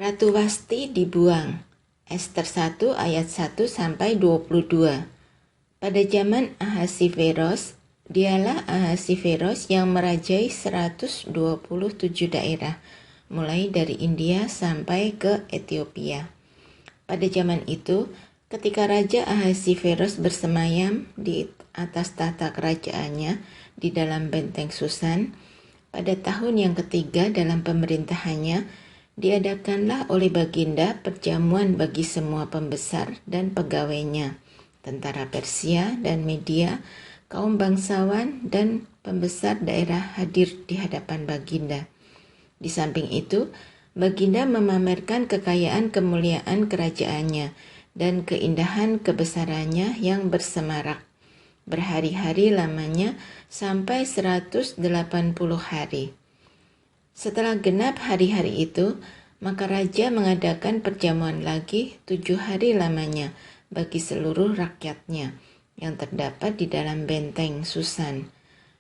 Ratu Wasti dibuang. Ester 1 ayat 1 sampai 22. Pada zaman Ahasiveros, dialah Ahasiveros yang merajai 127 daerah, mulai dari India sampai ke Ethiopia. Pada zaman itu, ketika Raja Ahasiveros bersemayam di atas tahta kerajaannya di dalam benteng Susan, pada tahun yang ketiga dalam pemerintahannya, diadakanlah oleh Baginda perjamuan bagi semua pembesar dan pegawainya, tentara Persia dan Media, kaum bangsawan dan pembesar daerah hadir di hadapan Baginda. Di samping itu, Baginda memamerkan kekayaan kemuliaan kerajaannya dan keindahan kebesarannya yang bersemarak, berhari-hari lamanya sampai 180 hari. Setelah genap hari-hari itu, maka Raja mengadakan perjamuan lagi 7 hari lamanya bagi seluruh rakyatnya yang terdapat di dalam benteng Susan,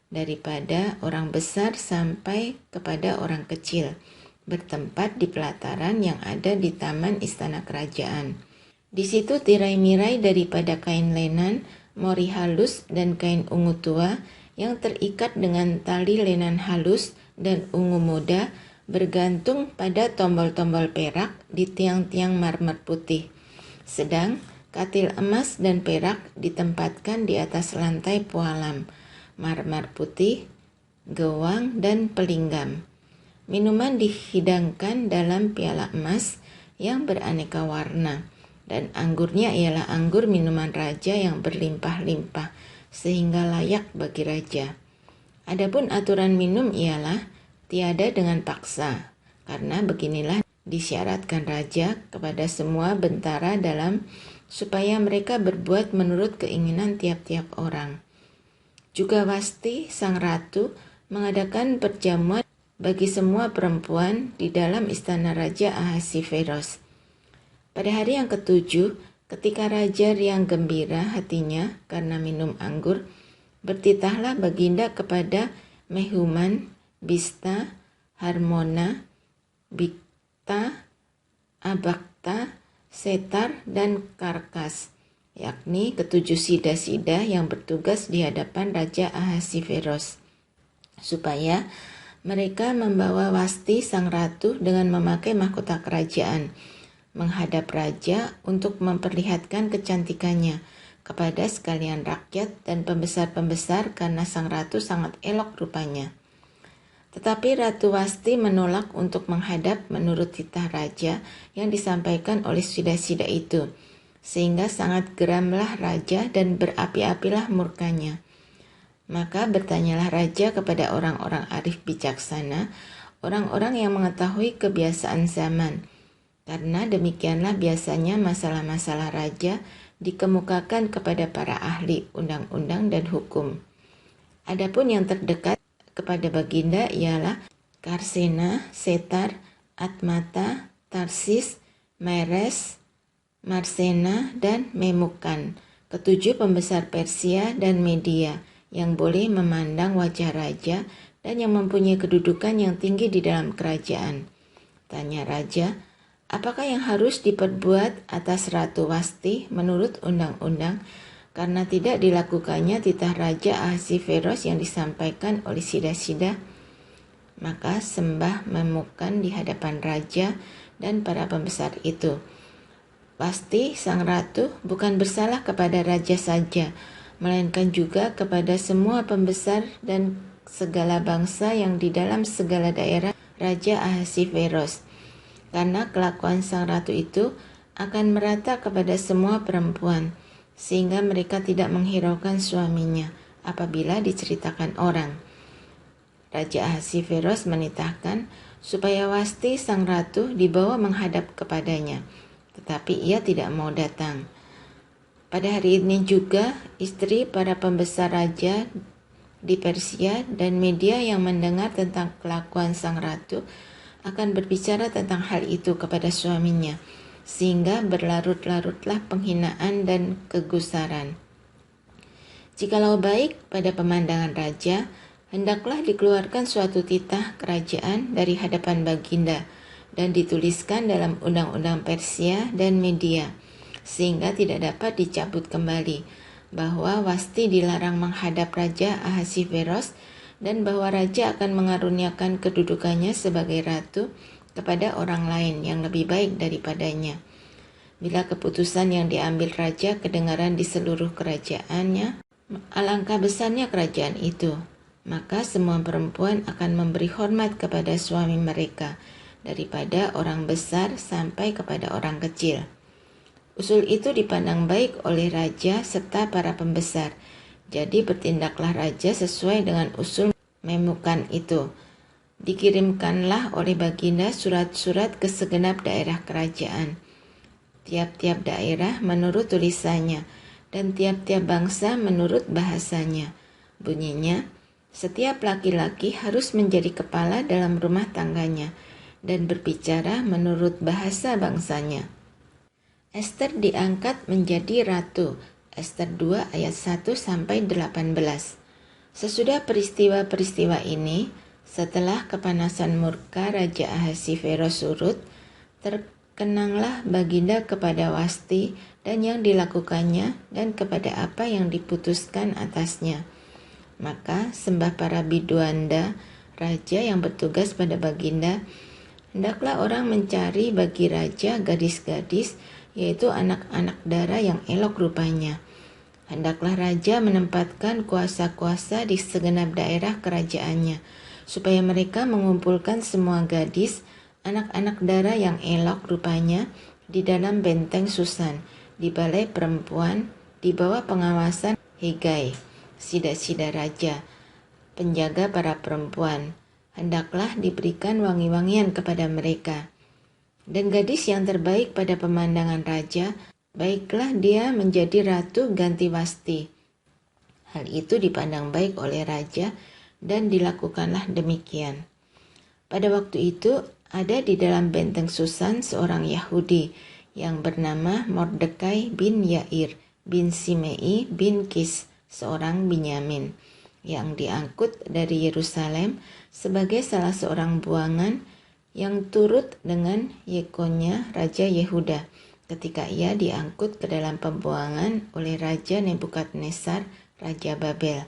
daripada orang besar sampai kepada orang kecil, bertempat di pelataran yang ada di taman istana kerajaan. Di situ tirai-mirai daripada kain lenan, mori halus dan kain ungu tua yang terikat dengan tali lenan halus dan ungu muda bergantung pada tombol-tombol perak di tiang-tiang marmer putih. Sedang katil emas dan perak ditempatkan di atas lantai pualam, marmer putih, gewang, dan pelinggam. Minuman dihidangkan dalam piala emas yang beraneka warna, dan anggurnya ialah anggur minuman raja yang berlimpah-limpah, sehingga layak bagi raja. Adapun aturan minum ialah tiada dengan paksa, karena beginilah disyaratkan raja kepada semua bentara dalam supaya mereka berbuat menurut keinginan tiap-tiap orang. Juga Wasti, sang ratu, mengadakan perjamuan bagi semua perempuan di dalam istana Raja Ahasiveros. Pada hari yang ketujuh, ketika raja riang gembira hatinya karena minum anggur, bertitahlah Baginda kepada Mehuman, Bista, Harmona, Bikta, Abakta, Setar, dan Karkas, yakni ketujuh sida-sida yang bertugas di hadapan Raja Ahasiveros, supaya mereka membawa Wasti sang ratu dengan memakai mahkota kerajaan, menghadap raja untuk memperlihatkan kecantikannya kepada sekalian rakyat dan pembesar-pembesar karena sang ratu sangat elok rupanya. Tetapi Ratu Wasti menolak untuk menghadap menurut titah raja yang disampaikan oleh sida-sida itu, sehingga sangat geramlah raja dan berapi-apilah murkanya. Maka bertanyalah raja kepada orang-orang arif bijaksana, orang-orang yang mengetahui kebiasaan zaman, karena demikianlah biasanya masalah-masalah raja dikemukakan kepada para ahli undang-undang dan hukum. Adapun yang terdekat kepada Baginda ialah Karsena, Setar, Atmata, Tarsis, Meres, Marsena, dan Memukan, ketujuh pembesar Persia dan Media yang boleh memandang wajah raja dan yang mempunyai kedudukan yang tinggi di dalam kerajaan. Tanya raja, apakah yang harus diperbuat atas Ratu Wasti menurut undang-undang karena tidak dilakukannya titah Raja Ahasiveros yang disampaikan oleh sida-sida? Maka sembah Memukan di hadapan raja dan para pembesar itu. Wasti sang ratu bukan bersalah kepada raja saja, melainkan juga kepada semua pembesar dan segala bangsa yang di dalam segala daerah Raja Ahasiveros, karena kelakuan sang ratu itu akan merata kepada semua perempuan, sehingga mereka tidak menghiraukan suaminya apabila diceritakan orang. Raja Ahasiveros menitahkan supaya Wasti sang ratu dibawa menghadap kepadanya, tetapi ia tidak mau datang. Pada hari ini juga istri para pembesar raja di Persia dan Media yang mendengar tentang kelakuan sang ratu akan berbicara tentang hal itu kepada suaminya, sehingga berlarut-larutlah penghinaan dan kegusaran. Jikalau baik pada pemandangan raja, hendaklah dikeluarkan suatu titah kerajaan dari hadapan Baginda, dan dituliskan dalam undang-undang Persia dan Media, sehingga tidak dapat dicabut kembali, bahwa Wasti dilarang menghadap Raja Ahasiveros dan bahwa Raja akan mengaruniakan kedudukannya sebagai ratu kepada orang lain yang lebih baik daripadanya. Bila keputusan yang diambil Raja kedengaran di seluruh kerajaannya, alangkah besarnya kerajaan itu, maka semua perempuan akan memberi hormat kepada suami mereka, daripada orang besar sampai kepada orang kecil. Usul itu dipandang baik oleh raja serta para pembesar. Jadi bertindaklah raja sesuai dengan usul Memukan itu. Dikirimkanlah oleh Baginda surat-surat ke segenap daerah kerajaan. Tiap-tiap daerah menurut tulisannya dan tiap-tiap bangsa menurut bahasanya. Bunyinya, setiap laki-laki harus menjadi kepala dalam rumah tangganya dan berbicara menurut bahasa bangsanya. Ester diangkat menjadi ratu. Ester 2 ayat 1 sampai 18. Sesudah peristiwa-peristiwa ini, setelah kepanasan murka Raja Ahasiveros surut, terkenanglah Baginda kepada Wasti dan yang dilakukannya dan kepada apa yang diputuskan atasnya. Maka sembah para biduanda, raja yang bertugas pada Baginda, hendaklah orang mencari bagi raja gadis-gadis, yaitu anak-anak dara yang elok rupanya. Hendaklah raja menempatkan kuasa-kuasa di segenap daerah kerajaannya, supaya mereka mengumpulkan semua gadis, anak-anak dara yang elok rupanya di dalam benteng Susan, di balai perempuan, di bawah pengawasan Hegai, sida-sida raja, penjaga para perempuan. Hendaklah diberikan wangi-wangian kepada mereka. Dan gadis yang terbaik pada pemandangan raja, baiklah dia menjadi ratu ganti Wasti. Hal itu dipandang baik oleh raja dan dilakukanlah demikian. Pada waktu itu ada di dalam benteng Susan seorang Yahudi yang bernama Mordekai bin Yair bin Simei bin Kis, seorang Binyamin, yang diangkut dari Yerusalem sebagai salah seorang buangan yang turut dengan Yekonya Raja Yehuda ketika ia diangkut ke dalam pembuangan oleh Raja Nebukadnezar, Raja Babel.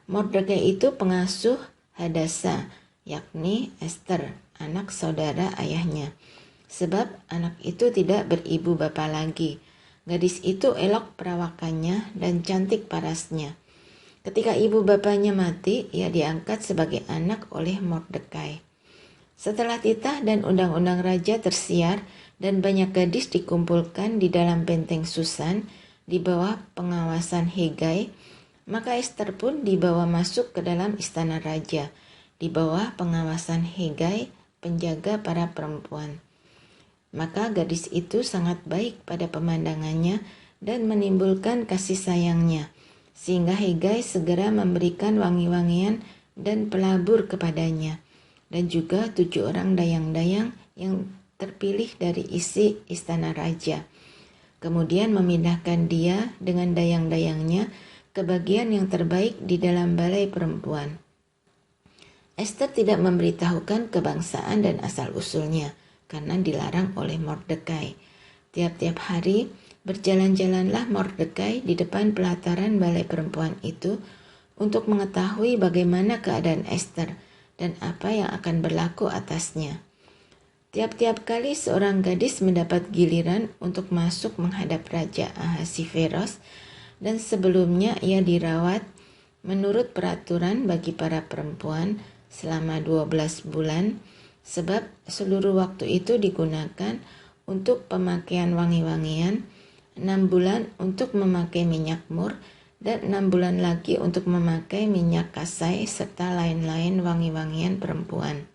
Mordekai itu pengasuh Hadasa, yakni Ester, anak saudara ayahnya. Sebab anak itu tidak beribu bapa lagi. Gadis itu elok perawakannya dan cantik parasnya. Ketika ibu bapanya mati, ia diangkat sebagai anak oleh Mordekai. Setelah titah dan undang-undang raja tersiar dan banyak gadis dikumpulkan di dalam benteng Susan di bawah pengawasan Hegai, maka Ester pun dibawa masuk ke dalam istana raja di bawah pengawasan Hegai, penjaga para perempuan. Maka gadis itu sangat baik pada pemandangannya dan menimbulkan kasih sayangnya, sehingga Hegai segera memberikan wangi-wangian dan pelabur kepadanya, dan juga 7 orang dayang-dayang yang terpilih dari isi istana raja. Kemudian memindahkan dia dengan dayang-dayangnya ke bagian yang terbaik di dalam balai perempuan. Ester tidak memberitahukan kebangsaan dan asal-usulnya, karena dilarang oleh Mordekai. Tiap-tiap hari berjalan-jalanlah Mordekai di depan pelataran balai perempuan itu untuk mengetahui bagaimana keadaan Ester dan apa yang akan berlaku atasnya. Tiap-tiap kali seorang gadis mendapat giliran untuk masuk menghadap Raja Ahasiveros, dan sebelumnya ia dirawat menurut peraturan bagi para perempuan selama 12 bulan, sebab seluruh waktu itu digunakan untuk pemakaian wangi-wangian, 6 bulan untuk memakai minyak mur, dan 6 bulan lagi untuk memakai minyak kasai serta lain-lain wangi-wangian perempuan.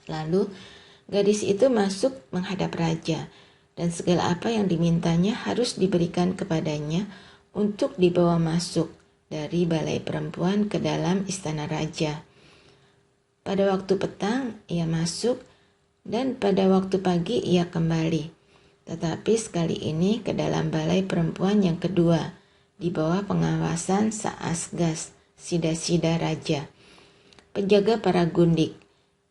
Lalu gadis itu masuk menghadap raja, dan segala apa yang dimintanya harus diberikan kepadanya untuk dibawa masuk dari balai perempuan ke dalam istana raja. Pada waktu petang ia masuk, dan pada waktu pagi ia kembali. Tetapi sekali ini ke dalam balai perempuan yang kedua, di bawah pengawasan Saasgas, sida-sida raja, penjaga para gundik.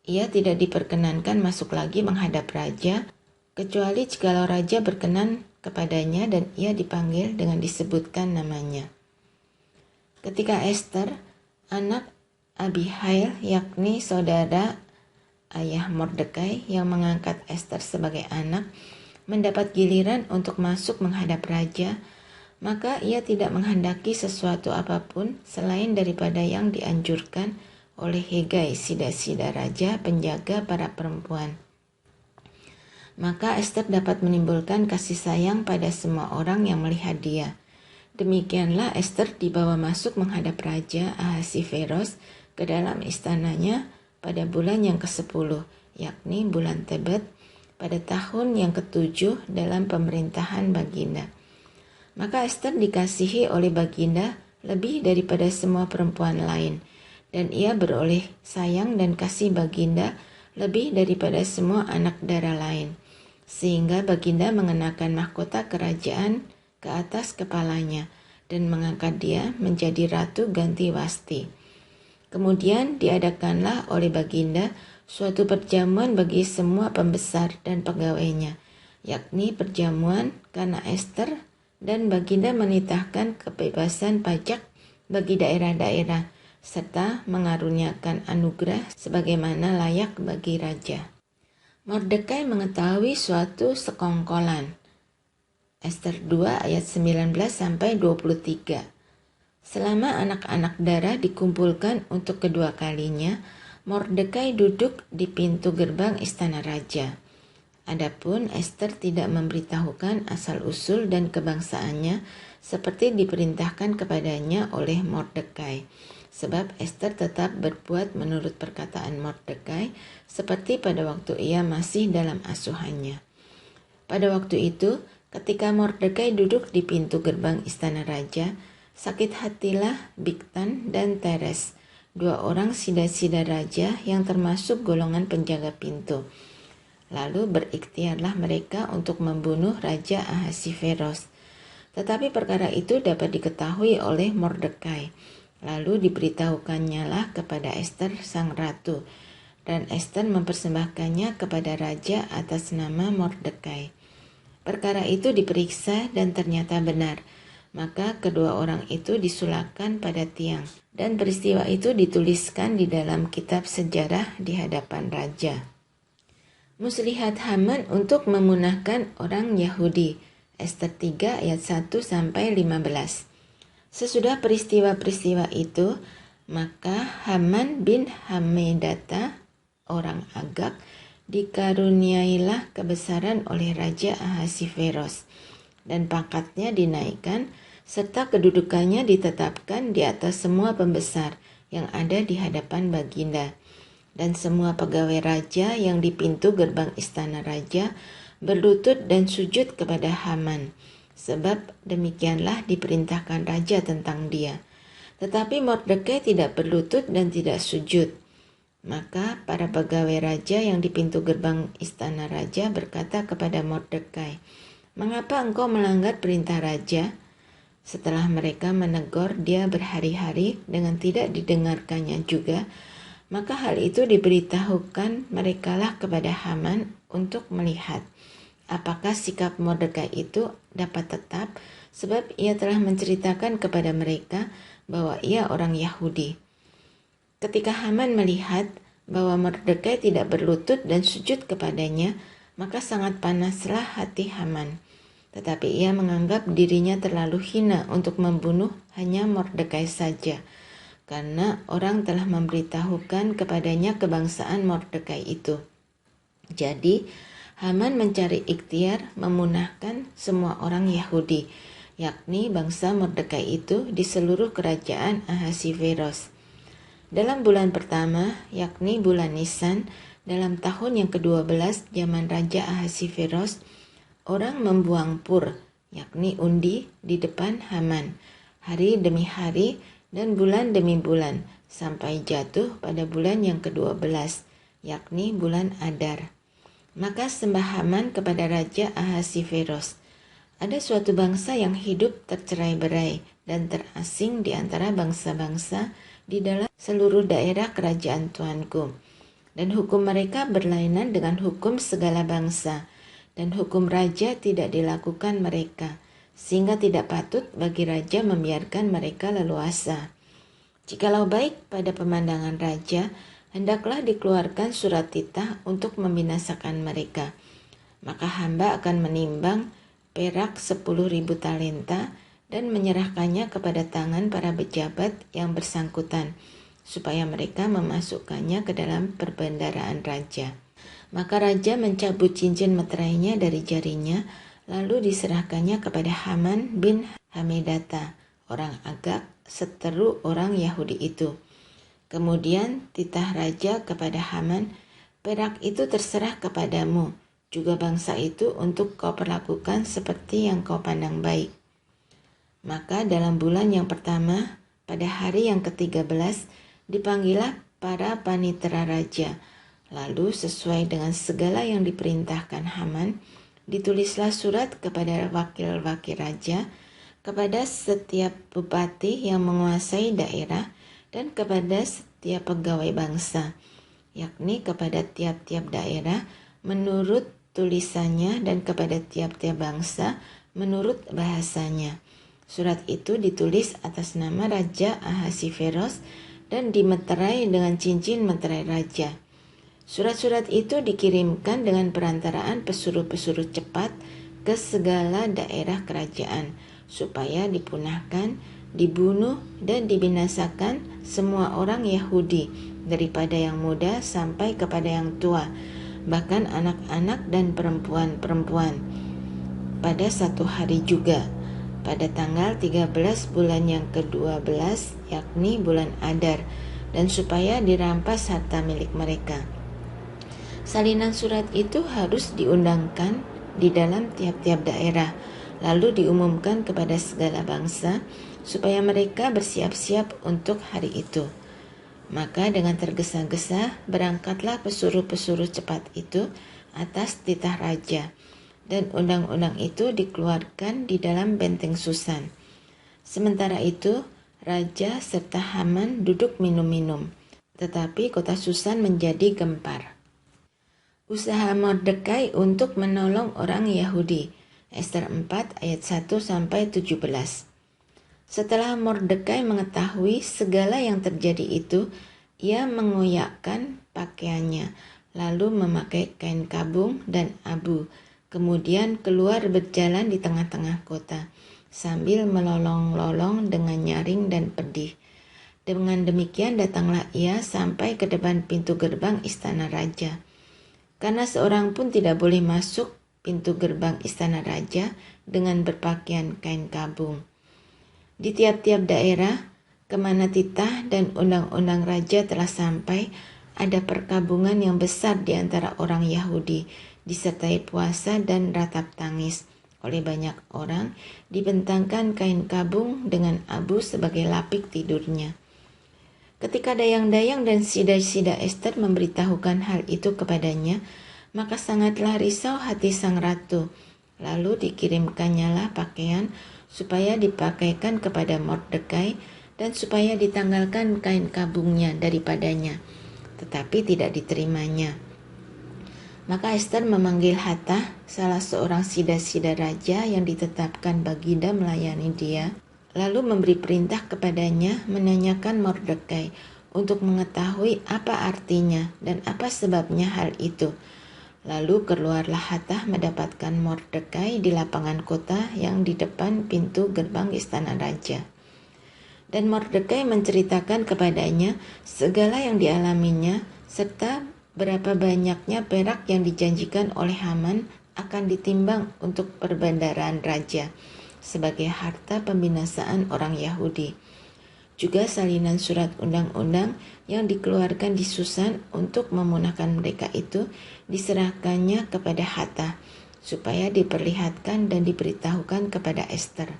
ia tidak diperkenankan masuk lagi menghadap raja, kecuali jikalau raja berkenan kepadanya dan ia dipanggil dengan disebutkan namanya. Ketika Ester, anak Abihail, yakni saudara ayah Mordekai yang mengangkat Ester sebagai anak, mendapat giliran untuk masuk menghadap raja, maka ia tidak menghendaki sesuatu apapun selain daripada yang dianjurkan oleh Hegai, sida-sida raja penjaga para perempuan. Maka Ester dapat menimbulkan kasih sayang pada semua orang yang melihat dia. Demikianlah Ester dibawa masuk menghadap Raja Ahasiveros ke dalam istananya pada bulan yang ke-10, yakni bulan Tebet, pada tahun yang ke-7 dalam pemerintahan Baginda. Maka Ester dikasihi oleh Baginda lebih daripada semua perempuan lain, dan ia beroleh sayang dan kasih Baginda lebih daripada semua anak dara lain, sehingga Baginda mengenakan mahkota kerajaan ke atas kepalanya dan mengangkat dia menjadi ratu ganti Wasti. Kemudian diadakanlah oleh Baginda suatu perjamuan bagi semua pembesar dan pegawainya, yakni perjamuan karena Ester, dan Baginda menitahkan kebebasan pajak bagi daerah-daerah serta mengaruniakan anugerah sebagaimana layak bagi raja. Mordekai mengetahui suatu sekongkolan. Ester 2 ayat 19 sampai 23. Selama anak-anak dara dikumpulkan untuk kedua kalinya, Mordekai duduk di pintu gerbang istana raja. Adapun Ester tidak memberitahukan asal-usul dan kebangsaannya seperti diperintahkan kepadanya oleh Mordekai, sebab Ester tetap berbuat menurut perkataan Mordekai seperti pada waktu ia masih dalam asuhannya. Pada waktu itu, ketika Mordekai duduk di pintu gerbang istana raja, sakit hatilah Bigtan dan Teres, dua orang sida-sida raja yang termasuk golongan penjaga pintu. Lalu berikhtiarlah mereka untuk membunuh Raja Ahasiveros. Tetapi perkara itu dapat diketahui oleh Mordekai. Lalu diberitahukannya kepada Ester sang ratu, dan Ester mempersembahkannya kepada raja atas nama Mordekai. Perkara itu diperiksa dan ternyata benar. Maka kedua orang itu disulahkan pada tiang, dan peristiwa itu dituliskan di dalam kitab sejarah di hadapan raja. Muslihat Haman untuk memunahkan orang Yahudi. Ester 3 ayat 1 sampai 15. Sesudah peristiwa-peristiwa itu, maka Haman bin Hammedata, orang Agag, dikaruniailah kebesaran oleh Raja Ahasiveros, dan pangkatnya dinaikkan serta kedudukannya ditetapkan di atas semua pembesar yang ada di hadapan Baginda. Dan semua pegawai raja yang di pintu gerbang istana raja berlutut dan sujud kepada Haman, sebab demikianlah diperintahkan raja tentang dia. Tetapi Mordekai tidak berlutut dan tidak sujud. Maka para pegawai raja yang di pintu gerbang istana raja berkata kepada Mordekai, "Mengapa engkau melanggar perintah raja?" Setelah mereka menegur dia berhari-hari dengan tidak didengarkannya juga, maka hal itu diberitahukan merekalah kepada Haman untuk melihat apakah sikap Mordekai itu dapat tetap, sebab ia telah menceritakan kepada mereka bahwa ia orang Yahudi. Ketika Haman melihat bahwa Mordekai tidak berlutut dan sujud kepadanya, maka sangat panaslah hati Haman. Tetapi ia menganggap dirinya terlalu hina untuk membunuh hanya Mordekai saja, karena orang telah memberitahukan kepadanya kebangsaan Mordekai itu. Jadi, Haman mencari ikhtiar memunahkan semua orang Yahudi, yakni bangsa Mordekai itu di seluruh kerajaan Ahasiveros. Dalam bulan pertama, yakni bulan Nisan, dalam tahun yang ke-12 zaman Raja Ahasiveros, orang membuang pur, yakni undi, di depan Haman, hari demi hari dan bulan demi bulan, sampai jatuh pada bulan yang ke-12, yakni bulan Adar. Maka sembah Haman kepada Raja Ahasiveros, "Ada suatu bangsa yang hidup tercerai-berai dan terasing di antara bangsa-bangsa di dalam seluruh daerah kerajaan Tuanku. dan hukum mereka berlainan dengan hukum segala bangsa, dan hukum raja tidak dilakukan mereka, sehingga tidak patut bagi raja membiarkan mereka leluasa. Jikalau baik pada pemandangan raja, hendaklah dikeluarkan surat titah untuk membinasakan mereka. Maka hamba akan menimbang perak 10.000 talenta dan menyerahkannya kepada tangan para pejabat yang bersangkutan, supaya mereka memasukkannya ke dalam perbendaraan raja. Maka raja mencabut cincin meterainya dari jarinya, lalu diserahkannya kepada Haman bin Hamedata, orang Agag, seteru orang Yahudi itu. Kemudian titah raja kepada Haman, perak itu terserah kepadamu, juga bangsa itu untuk kau perlakukan seperti yang kau pandang baik. Maka dalam bulan yang pertama, pada hari yang ke-13, dipanggillah para panitera raja. Lalu sesuai dengan segala yang diperintahkan Haman, ditulislah surat kepada wakil-wakil raja, kepada setiap bupati yang menguasai daerah, dan kepada setiap pegawai bangsa, yakni kepada tiap-tiap daerah menurut tulisannya dan kepada tiap-tiap bangsa menurut bahasanya. Surat itu ditulis atas nama Raja Ahasiveros dan dimeterai dengan cincin meterai raja. Surat-surat itu dikirimkan dengan perantaraan pesuruh-pesuruh cepat ke segala daerah kerajaan, supaya dipunahkan, dibunuh, dan dibinasakan semua orang Yahudi, daripada yang muda sampai kepada yang tua, bahkan anak-anak dan perempuan-perempuan. Pada satu hari juga, pada tanggal 13 bulan yang ke-12, yakni bulan Adar, dan supaya dirampas harta milik mereka. Salinan surat itu harus diundangkan di dalam tiap-tiap daerah, lalu diumumkan kepada segala bangsa, supaya mereka bersiap-siap untuk hari itu. Maka dengan tergesa-gesa berangkatlah pesuruh-pesuruh cepat itu atas titah raja, dan undang-undang itu dikeluarkan di dalam benteng Susan. Sementara itu, raja serta Haman duduk minum-minum, tetapi kota Susan menjadi gempar. Usaha Mordekai untuk menolong orang Yahudi. Ester 4 ayat 1-17. Setelah Mordekai mengetahui segala yang terjadi itu, ia mengoyakkan pakaiannya, lalu memakai kain kabung dan abu. Kemudian keluar berjalan di tengah-tengah kota, sambil melolong-lolong dengan nyaring dan pedih. Dengan demikian datanglah ia sampai ke depan pintu gerbang istana raja. Karena seorang pun tidak boleh masuk pintu gerbang istana raja dengan berpakaian kain kabung. Di tiap-tiap daerah, kemana titah dan undang-undang raja telah sampai, ada perkabungan yang besar di antara orang Yahudi, disertai puasa dan ratap tangis. Oleh banyak orang, dibentangkan kain kabung dengan abu sebagai lapik tidurnya. Ketika dayang-dayang dan sida-sida Ester memberitahukan hal itu kepadanya, maka sangatlah risau hati sang ratu. Lalu dikirimkannyalah pakaian supaya dipakaikan kepada Mordekai dan supaya ditanggalkan kain kabungnya daripadanya, tetapi tidak diterimanya. Maka Ester memanggil Hatah, salah seorang sida-sida raja yang ditetapkan baginda melayani dia, lalu memberi perintah kepadanya menanyakan Mordekai untuk mengetahui apa artinya dan apa sebabnya hal itu. Lalu keluarlah Hatah mendapatkan Mordekai di lapangan kota yang di depan pintu gerbang istana raja. Dan Mordekai menceritakan kepadanya segala yang dialaminya, serta berapa banyaknya perak yang dijanjikan oleh Haman akan ditimbang untuk perbendaraan raja sebagai harta pembinasaan orang Yahudi. Juga salinan surat undang-undang yang dikeluarkan di Susan untuk memunahkan mereka itu diserahkannya kepada Hatah, supaya diperlihatkan dan diberitahukan kepada Ester.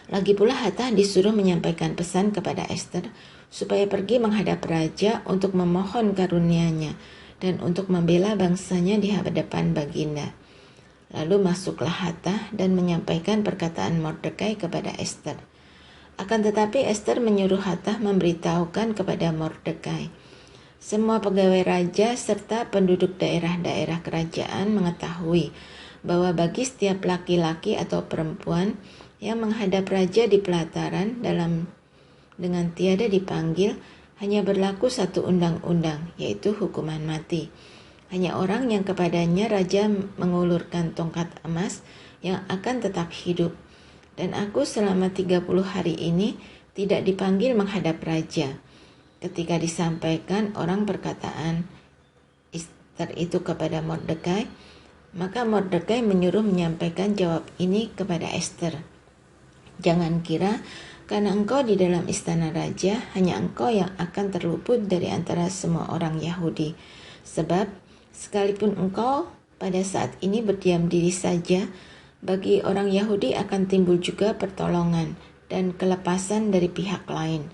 Lagi pula Hatah disuruh menyampaikan pesan kepada Ester supaya pergi menghadap raja untuk memohon karunia-Nya dan untuk membela bangsanya di hadapan baginda. Lalu masuklah Hatah dan menyampaikan perkataan Mordekai kepada Ester. Akan tetapi Ester menyuruh Hatah memberitahukan kepada Mordekai, Semua pegawai raja serta penduduk daerah-daerah kerajaan mengetahui bahwa bagi setiap laki-laki atau perempuan yang menghadap raja di pelataran dengan tiada dipanggil, hanya berlaku satu undang-undang, yaitu hukuman mati. Hanya orang yang kepadanya raja mengulurkan tongkat emas yang akan tetap hidup. Dan aku selama 30 hari ini tidak dipanggil menghadap raja. Ketika disampaikan orang perkataan Ester itu kepada Mordekai, maka Mordekai menyuruh menyampaikan jawab ini kepada Ester. Jangan kira karena engkau di dalam istana raja, hanya engkau yang akan terluput dari antara semua orang Yahudi. Sebab sekalipun engkau pada saat ini berdiam diri saja, bagi orang Yahudi akan timbul juga pertolongan dan kelepasan dari pihak lain,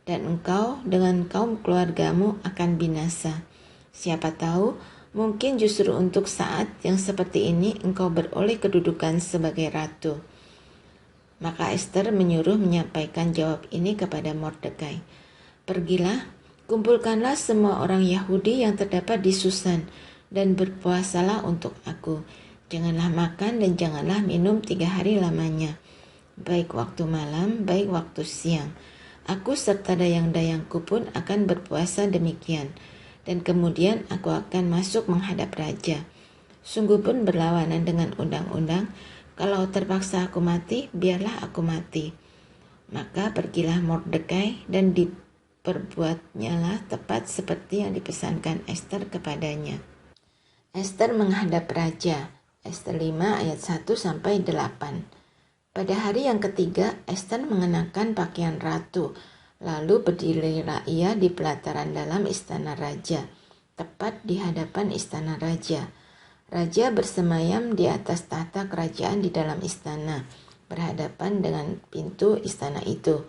dan engkau dengan kaum keluargamu akan binasa. Siapa tahu, mungkin justru untuk saat yang seperti ini engkau beroleh kedudukan sebagai ratu. Maka Ester menyuruh menyampaikan jawab ini kepada Mordekai. Pergilah, kumpulkanlah semua orang Yahudi yang terdapat di Susan, dan berpuasalah untuk aku. Janganlah makan dan janganlah minum 3 hari lamanya, baik waktu malam, baik waktu siang. Aku serta dayang-dayangku pun akan berpuasa demikian, dan kemudian aku akan masuk menghadap raja. Sungguh pun berlawanan dengan undang-undang. Kalau terpaksa aku mati, biarlah aku mati. Maka pergilah Mordekai dan diperbuatnyalah tepat seperti yang dipesankan Ester kepadanya. Ester menghadap raja. Ester 5 ayat 1-8. Pada hari yang ketiga, Ester mengenakan pakaian ratu. Lalu berdirilah ia di pelataran dalam istana raja, tepat di hadapan istana raja. Raja bersemayam di atas tahta kerajaan di dalam istana, berhadapan dengan pintu istana itu.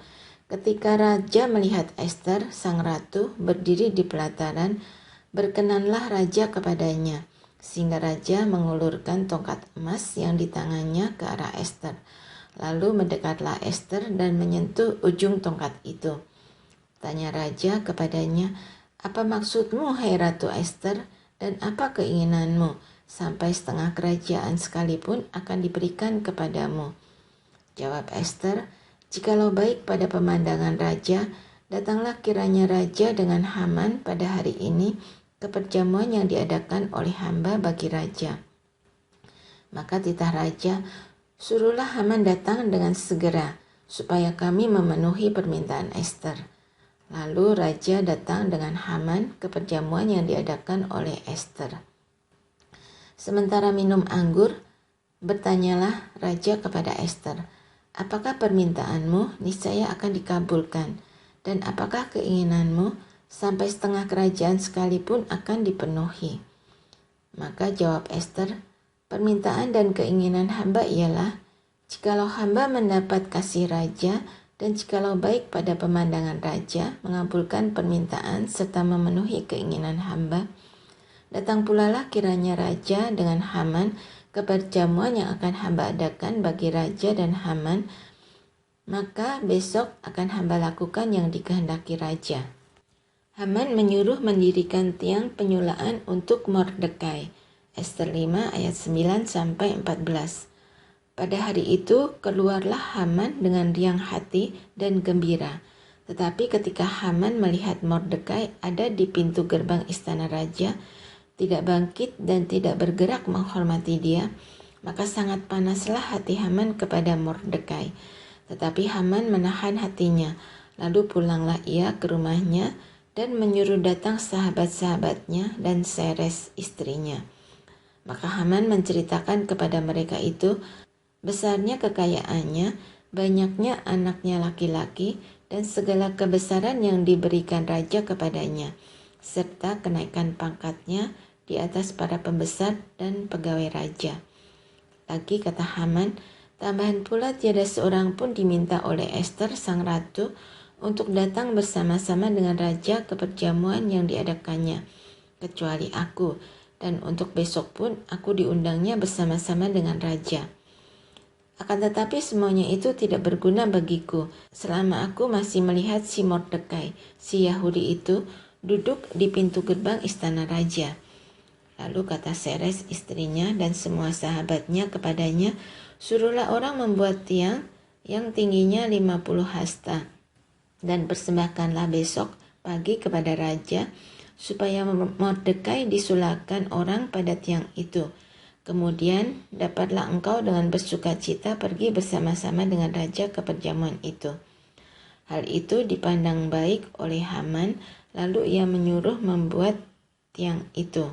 Ketika raja melihat Ester, sang ratu, berdiri di pelataran, berkenanlah raja kepadanya, sehingga raja mengulurkan tongkat emas yang di tangannya ke arah Ester. Lalu mendekatlah Ester dan menyentuh ujung tongkat itu. Tanya raja kepadanya, "Apa maksudmu, hai Ratu Ester, dan apa keinginanmu? Sampai setengah kerajaan sekalipun akan diberikan kepadamu." Jawab Ester, "Jikalau baik pada pemandangan raja, datanglah kiranya raja dengan Haman pada hari ini ke perjamuan yang diadakan oleh hamba bagi raja." Maka titah raja, "Suruhlah Haman datang dengan segera, supaya kami memenuhi permintaan Ester." Lalu raja datang dengan Haman ke perjamuan yang diadakan oleh Ester. Sementara minum anggur, bertanyalah raja kepada Ester, "Apakah permintaanmu? Niscaya akan dikabulkan. Dan apakah keinginanmu? Sampai setengah kerajaan sekalipun akan dipenuhi." Maka jawab Ester, "Permintaan dan keinginan hamba ialah, jikalau hamba mendapat kasih raja, dan jikalau baik pada pemandangan raja mengabulkan permintaan serta memenuhi keinginan hamba, datang pulalah kiranya raja dengan Haman ke perjamuan yang akan hamba adakan bagi raja dan Haman, maka besok akan hamba lakukan yang dikehendaki raja." Haman menyuruh mendirikan tiang penyulaan untuk Mordekai. Ester 5 ayat 9-14. Pada hari itu keluarlah Haman dengan riang hati dan gembira. Tetapi ketika Haman melihat Mordekai ada di pintu gerbang istana raja, tidak bangkit dan tidak bergerak menghormati dia, maka sangat panaslah hati Haman kepada Mordekai. Tetapi Haman menahan hatinya, lalu pulanglah ia ke rumahnya dan menyuruh datang sahabat-sahabatnya dan Seres istrinya. Maka Haman menceritakan kepada mereka itu besarnya kekayaannya, banyaknya anaknya laki-laki, dan segala kebesaran yang diberikan raja kepadanya, serta kenaikan pangkatnya di atas para pembesar dan pegawai raja. Lagi kata Haman, tambahan pula tiada seorang pun diminta oleh Ester sang ratu untuk datang bersama-sama dengan raja ke perjamuan yang diadakannya, kecuali aku, dan untuk besok pun aku diundangnya bersama-sama dengan raja. Akan tetapi semuanya itu tidak berguna bagiku selama aku masih melihat si Mordekai, si Yahudi itu, duduk di pintu gerbang istana raja. Lalu kata Seres istrinya dan semua sahabatnya kepadanya, suruhlah orang membuat tiang yang tingginya 50 hasta, dan persembahkanlah besok pagi kepada raja, supaya Mordekai disulahkan orang pada tiang itu. Kemudian dapatlah engkau dengan bersukacita pergi bersama-sama dengan raja ke perjamuan itu. Hal itu dipandang baik oleh Haman, lalu ia menyuruh membuat tiang itu.